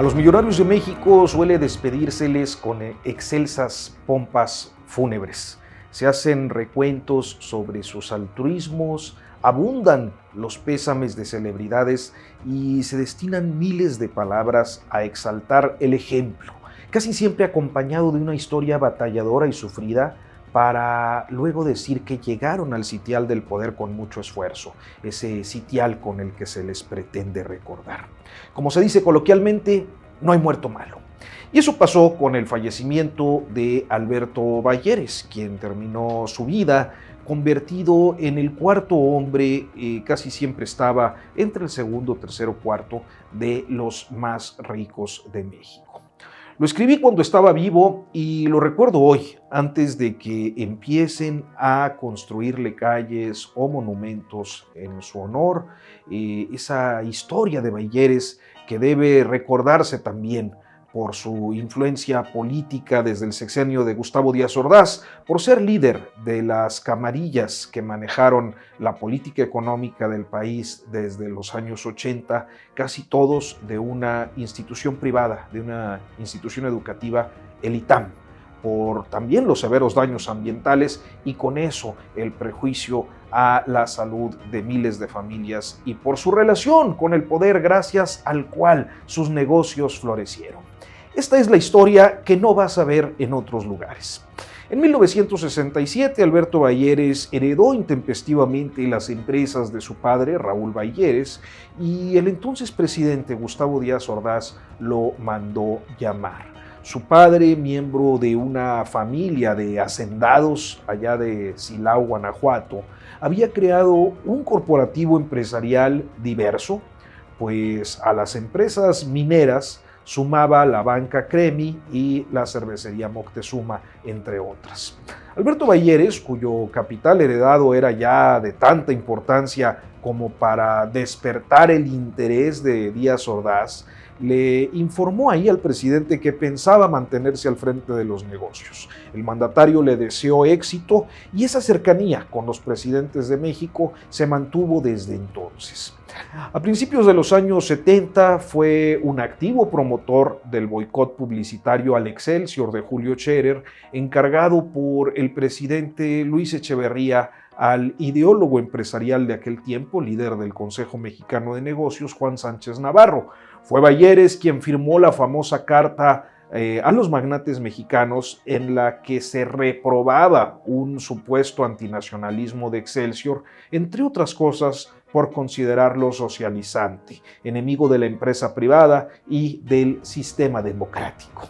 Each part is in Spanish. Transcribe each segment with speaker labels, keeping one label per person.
Speaker 1: A los millonarios de México suele despedírseles con excelsas pompas fúnebres. Se hacen recuentos sobre sus altruismos, abundan los pésames de celebridades y se destinan miles de palabras a exaltar el ejemplo, casi siempre acompañado de una historia batalladora y sufrida, para luego decir que llegaron al sitial del poder con mucho esfuerzo, ese sitial con el que se les pretende recordar. Como se dice coloquialmente, no hay muerto malo. Y eso pasó con el fallecimiento de Alberto Balleres, quien terminó su vida convertido en el cuarto hombre, casi siempre estaba entre el segundo, tercero, cuarto de los más ricos de México. Lo escribí cuando estaba vivo y lo recuerdo hoy, antes de que empiecen a construirle calles o monumentos en su honor. Esa historia de Balleres que debe recordarse también por su influencia política desde el sexenio de Gustavo Díaz Ordaz, por ser líder de las camarillas que manejaron la política económica del país desde los años 80, casi todos de una institución privada, de una institución educativa, el ITAM, por también los severos daños ambientales y con eso el prejuicio a la salud de miles de familias y por su relación con el poder gracias al cual sus negocios florecieron. Esta es la historia que no vas a ver en otros lugares. En 1967, Alberto Balleres heredó intempestivamente las empresas de su padre, Raúl Balleres, y el entonces presidente Gustavo Díaz Ordaz lo mandó llamar. Su padre, miembro de una familia de hacendados allá de Silao, Guanajuato, había creado un corporativo empresarial diverso, pues a las empresas mineras sumaba la banca Cremi y la cervecería Moctezuma, entre otras. Alberto Balleres, cuyo capital heredado era ya de tanta importancia como para despertar el interés de Díaz Ordaz, le informó ahí al presidente que pensaba mantenerse al frente de los negocios. El mandatario le deseó éxito y esa cercanía con los presidentes de México se mantuvo desde entonces. A principios de los años 70 fue un activo promotor del boicot publicitario al Excelsior de Julio Scherer, encargado por el presidente Luis Echeverría al ideólogo empresarial de aquel tiempo, líder del Consejo Mexicano de Negocios, Juan Sánchez Navarro. Fue Balleres quien firmó la famosa carta a los magnates mexicanos en la que se reprobaba un supuesto antinacionalismo de Excelsior, entre otras cosas por considerarlo socializante, enemigo de la empresa privada y del sistema democrático.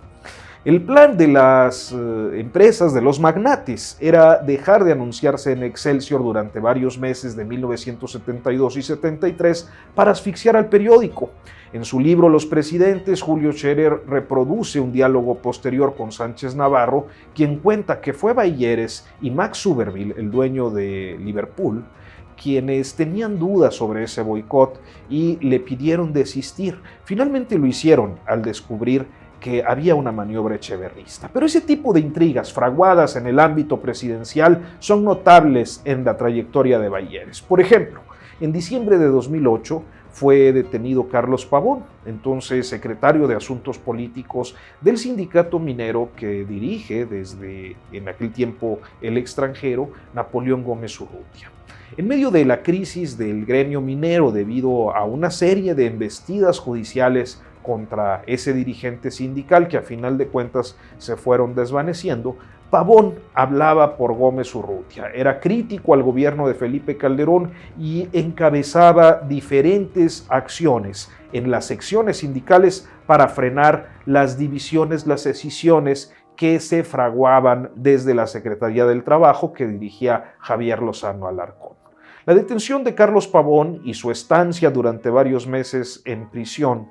Speaker 1: El plan de las empresas, de los magnates, era dejar de anunciarse en Excelsior durante varios meses de 1972 y 73 para asfixiar al periódico. En su libro Los Presidentes, Julio Scherer reproduce un diálogo posterior con Sánchez Navarro, quien cuenta que fue Balleres y Max Zuberville, el dueño de Liverpool, quienes tenían dudas sobre ese boicot y le pidieron desistir. Finalmente lo hicieron al descubrir que había una maniobra echeverrista. Pero ese tipo de intrigas fraguadas en el ámbito presidencial son notables en la trayectoria de Balleres. Por ejemplo, en diciembre de 2008 fue detenido Carlos Pavón, entonces secretario de Asuntos Políticos del sindicato minero que dirige desde en aquel tiempo el extranjero Napoleón Gómez Urrutia. En medio de la crisis del gremio minero debido a una serie de embestidas judiciales contra ese dirigente sindical que a final de cuentas se fueron desvaneciendo, Pavón hablaba por Gómez Urrutia, era crítico al gobierno de Felipe Calderón y encabezaba diferentes acciones en las secciones sindicales para frenar las divisiones, las escisiones que se fraguaban desde la Secretaría del Trabajo que dirigía Javier Lozano Alarcón. La detención de Carlos Pavón y su estancia durante varios meses en prisión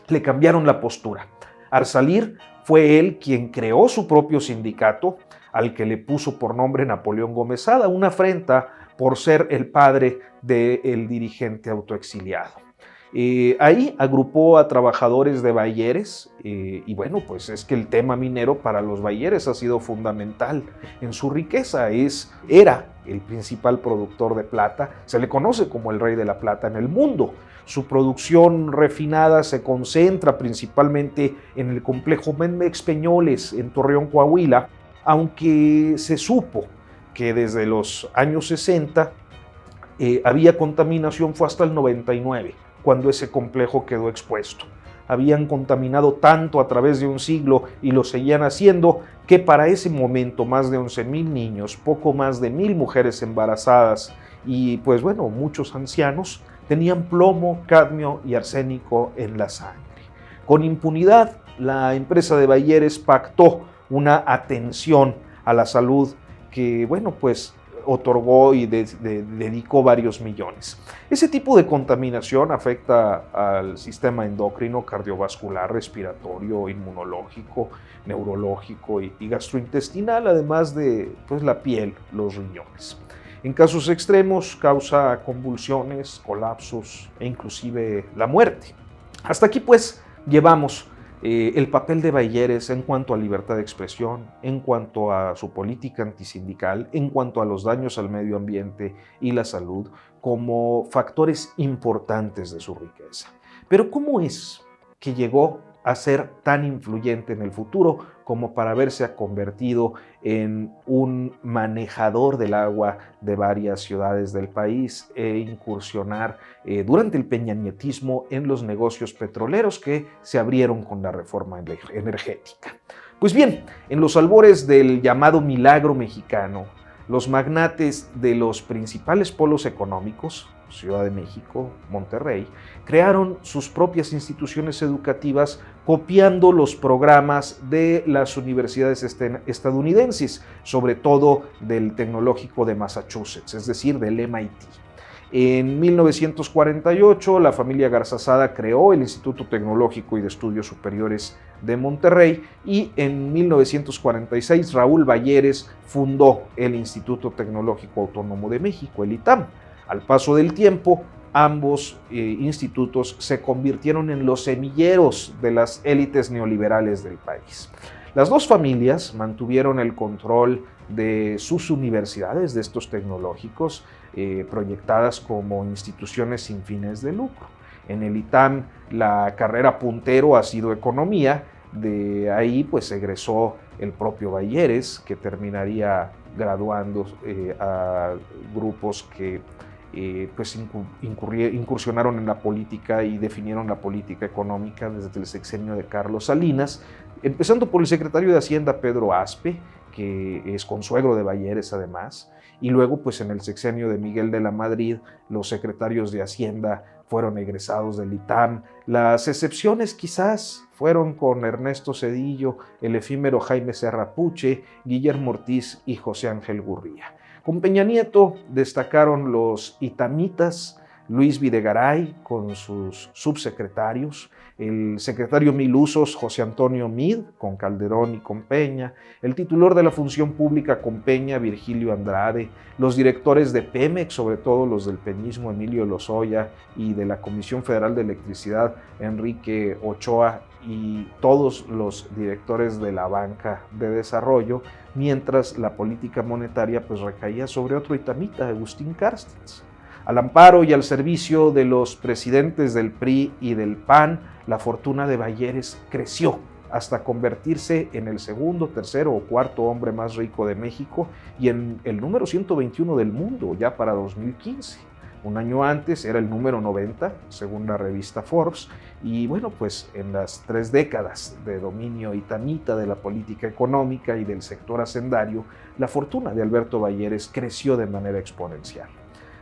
Speaker 1: le cambiaron la postura. Al salir, fue él quien creó su propio sindicato, al que le puso por nombre Napoleón Gómez Ada, una afrenta por ser el padre del dirigente autoexiliado. Ahí agrupó a trabajadores de Balleres y bueno, pues es que el tema minero para los Balleres ha sido fundamental en su riqueza. Era el principal productor de plata. Se le conoce como el rey de la plata en el mundo. Su producción refinada se concentra principalmente en el complejo Menmex Peñoles, en Torreón, Coahuila, aunque se supo que desde los años 60 había contaminación. Fue hasta el 99 cuando ese complejo quedó expuesto. Habían contaminado tanto a través de un siglo y lo seguían haciendo, que para ese momento más de 11,000 niños, poco más de 1,000 mujeres embarazadas y pues bueno, muchos ancianos tenían plomo, cadmio y arsénico en la sangre. Con impunidad, la empresa de Bayeres pactó una atención a la salud que, bueno, pues otorgó y dedicó varios millones. Ese tipo de contaminación afecta al sistema endocrino, cardiovascular, respiratorio, inmunológico, neurológico y gastrointestinal, además de pues, la piel, los riñones. En casos extremos causa convulsiones, colapsos e inclusive la muerte. Hasta aquí pues llevamos el papel de Bayeres en cuanto a libertad de expresión, en cuanto a su política antisindical, en cuanto a los daños al medio ambiente y la salud, como factores importantes de su riqueza. Pero ¿cómo es que llegó a ser tan influyente en el futuro como para haberse convertido en un manejador del agua de varias ciudades del país e incursionar durante el peñanietismo en los negocios petroleros que se abrieron con la reforma energética? Pues bien, en los albores del llamado milagro mexicano, los magnates de los principales polos económicos, Ciudad de México, Monterrey, crearon sus propias instituciones educativas copiando los programas de las universidades estadounidenses, sobre todo del Tecnológico de Massachusetts, es decir, del MIT. En 1948, la familia Garzazada creó el Instituto Tecnológico y de Estudios Superiores de Monterrey y en 1946 Raúl Bayeres fundó el Instituto Tecnológico Autónomo de México, el ITAM. Al paso del tiempo, ambos institutos se convirtieron en los semilleros de las élites neoliberales del país. Las dos familias mantuvieron el control de sus universidades, de estos tecnológicos, proyectadas como instituciones sin fines de lucro. En el ITAM la carrera puntero ha sido economía, de ahí pues egresó el propio Bayeres, que terminaría graduando a grupos que pues incursionaron en la política y definieron la política económica desde el sexenio de Carlos Salinas, empezando por el secretario de Hacienda Pedro Aspe, que es consuegro de Bayeres además, y luego pues en el sexenio de Miguel de la Madrid los secretarios de Hacienda fueron egresados del ITAM. Las excepciones quizás fueron con Ernesto Zedillo, el efímero Jaime Serra Puche, Guillermo Ortiz y José Ángel Gurría. Con Peña Nieto destacaron los itamitas, Luis Videgaray con sus subsecretarios, el secretario Mil Usos, José Antonio Mid, con Calderón y con Peña, el titular de la Función Pública con Peña, Virgilio Andrade, los directores de Pemex, sobre todo los del peñismo, Emilio Lozoya, y de la Comisión Federal de Electricidad, Enrique Ochoa, y todos los directores de la banca de desarrollo, mientras la política monetaria pues recaía sobre otro itamita, Agustín Carstens. Al amparo y al servicio de los presidentes del PRI y del PAN, la fortuna de Bayeres creció hasta convertirse en el segundo, tercero o cuarto hombre más rico de México y en el número 121 del mundo ya para 2015. Un año antes era el número 90, según la revista Forbes, y bueno, pues en las 3 décadas de dominio itamita de la política económica y del sector hacendario, la fortuna de Alberto Bayeres creció de manera exponencial.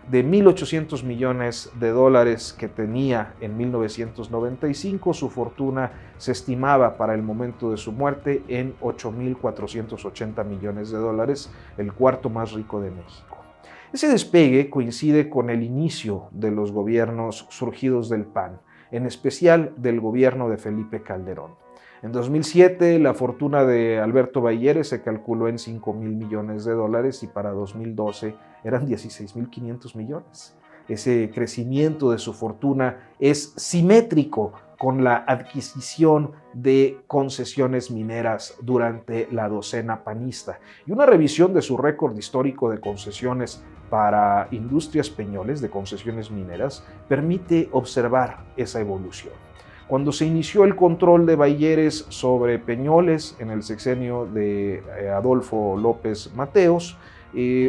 Speaker 1: De 1.800 millones de dólares que tenía en 1995, su fortuna se estimaba para el momento de su muerte en 8.480 millones de dólares, el cuarto más rico de México. Ese despegue coincide con el inicio de los gobiernos surgidos del PAN, en especial del gobierno de Felipe Calderón. En 2007, la fortuna de Alberto Bayeres se calculó en 5,000 millones de dólares y para 2012 eran 16,500 millones. Ese crecimiento de su fortuna es simétrico con la adquisición de concesiones mineras durante la docena panista y una revisión de su récord histórico de concesiones para Industrias Peñoles, de concesiones mineras, permite observar esa evolución. Cuando se inició el control de Bayeres sobre Peñoles en el sexenio de Adolfo López Mateos,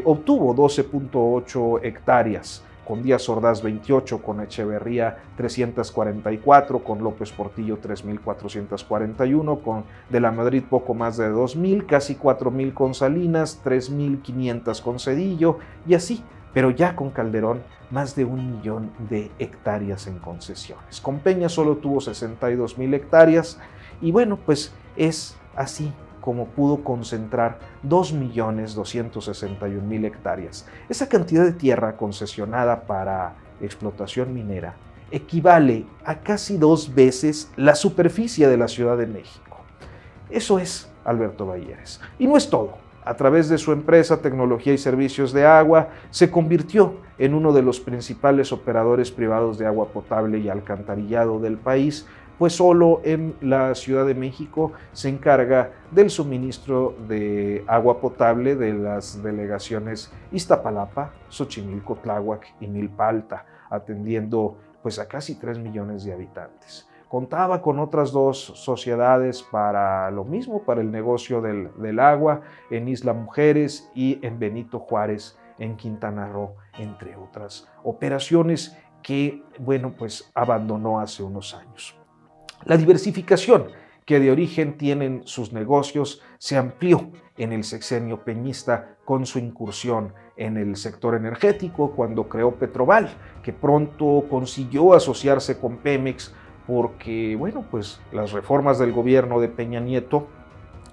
Speaker 1: obtuvo 12.8 hectáreas, con Díaz Ordaz 28, con Echeverría 344, con López Portillo 3.441, con De la Madrid poco más de 2.000, casi 4.000 con Salinas, 3.500 con Zedillo y así, pero ya con Calderón más de 1.000.000 de hectáreas en concesiones. Con Peña solo tuvo 62.000 hectáreas y bueno, pues es así como pudo concentrar 2.261.000 hectáreas. Esa cantidad de tierra concesionada para explotación minera equivale a casi 2 veces la superficie de la Ciudad de México. Eso es Alberto Bayeres. Y no es todo. A través de su empresa Tecnología y Servicios de Agua, se convirtió en uno de los principales operadores privados de agua potable y alcantarillado del país, pues solo en la Ciudad de México se encarga del suministro de agua potable de las delegaciones Iztapalapa, Xochimilco, Tláhuac y Milpa Alta, atendiendo pues a casi 3 millones de habitantes. Contaba con otras 2 sociedades para lo mismo, para el negocio del agua, en Isla Mujeres y en Benito Juárez, en Quintana Roo, entre otras operaciones que, bueno, pues abandonó hace unos años. La diversificación que de origen tienen sus negocios se amplió en el sexenio peñista con su incursión en el sector energético cuando creó Petroval, que pronto consiguió asociarse con Pemex porque, bueno, pues las reformas del gobierno de Peña Nieto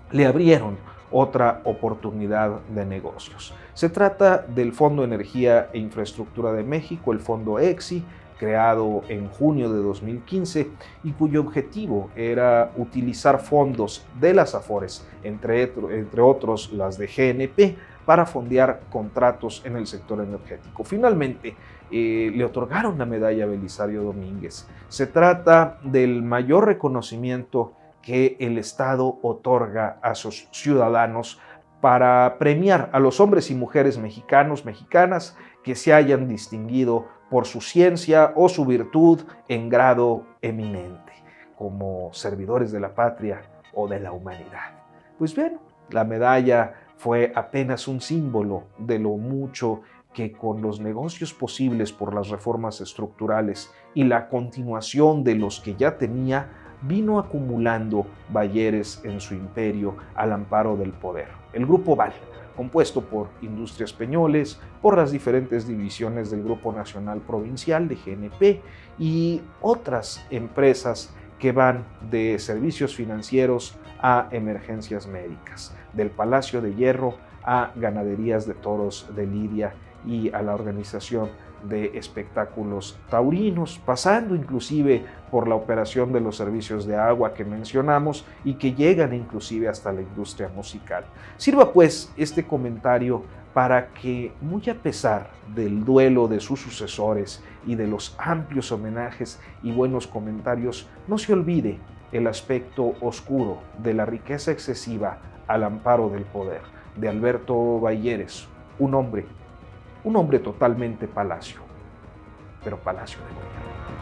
Speaker 1: le abrieron otra oportunidad de negocios. Se trata del Fondo Energía e Infraestructura de México, el Fondo EXI, creado en junio de 2015 y cuyo objetivo era utilizar fondos de las Afores, entre otros las de GNP, para fondear contratos en el sector energético. Finalmente, le otorgaron la medalla Belisario Domínguez. Se trata del mayor reconocimiento que el Estado otorga a sus ciudadanos para premiar a los hombres y mujeres mexicanos, mexicanas, que se hayan distinguido por su ciencia o su virtud en grado eminente, como servidores de la patria o de la humanidad. Pues bien, la medalla fue apenas un símbolo de lo mucho que con los negocios posibles por las reformas estructurales y la continuación de los que ya tenía, vino acumulando Bayeres en su imperio al amparo del poder. El Grupo Val, compuesto por Industrias Peñoles, por las diferentes divisiones del Grupo Nacional Provincial de GNP y otras empresas que van de servicios financieros a emergencias médicas, del Palacio de Hierro a ganaderías de toros de lidia y a la organización de espectáculos taurinos, pasando inclusive por la operación de los servicios de agua que mencionamos y que llegan inclusive hasta la industria musical. Sirva pues este comentario para que, muy a pesar del duelo de sus sucesores y de los amplios homenajes y buenos comentarios, no se olvide el aspecto oscuro de la riqueza excesiva al amparo del poder de Alberto Bayeres, un hombre totalmente palacio, pero palacio de gobierno.